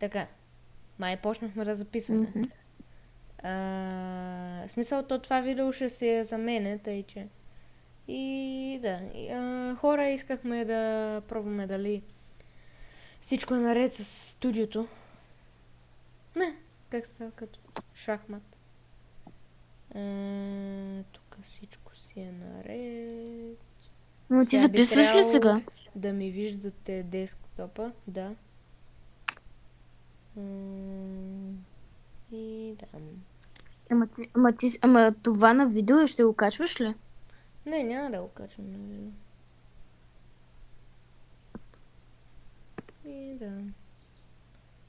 Така. Май почнахме да записваме. В смисъл, това видео ще се е за мене, тъй че... И да, хора, искахме да пробваме дали всичко е наред с студиото. Не, как става като шахмат. Тук всичко си е наред. Но ти Сега би записваш ли трябвало сега? да ми виждате десктопа, да. И да. Ама това на видео ще го качваш ли? Не, няма да го качвам на видео. И да.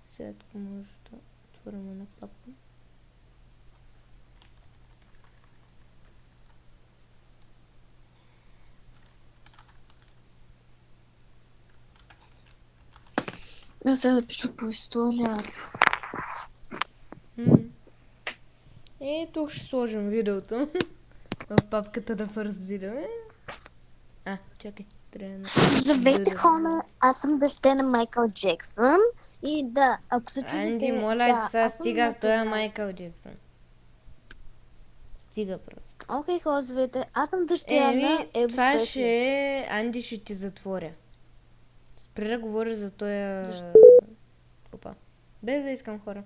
Сега тук може да отворим на папка. Аз сега да пиша по история. И тук ще сложим видеото в папката на First Video. Чакай. Здравейте, хора! Аз съм дъщеря на Майкъл Джексън. И да, ако се чудите... Анди, моля, сега стига с този Майкъл Джексън. Стига просто. Окей, хора, здравейте. Аз съм дъщеря на Елвис това Пресли. ще е... Анди ще ти затворя. Спри да говориш за този... Защо? Опа. Без да искам хора.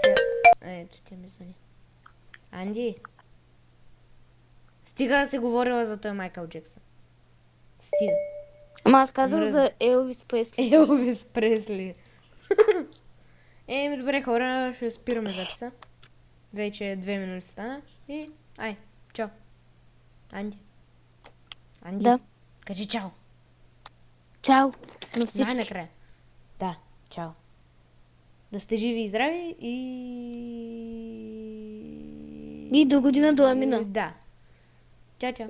Сега... Ето, тя ми звъни. Анди. Стига да си говорила за този Майкъл Джексън. Стига. Ама аз казах Мръзна. за Елвис Пресли. Елвис Пресли. Добре хора, ще спираме записа. Вече 2 минути стана. И чао. Анди. Да. Кажи чао. Чао на всички. Най-накрая. Да, чао. Да сте живи и здрави И до година до Амина. Да. Чао, чао.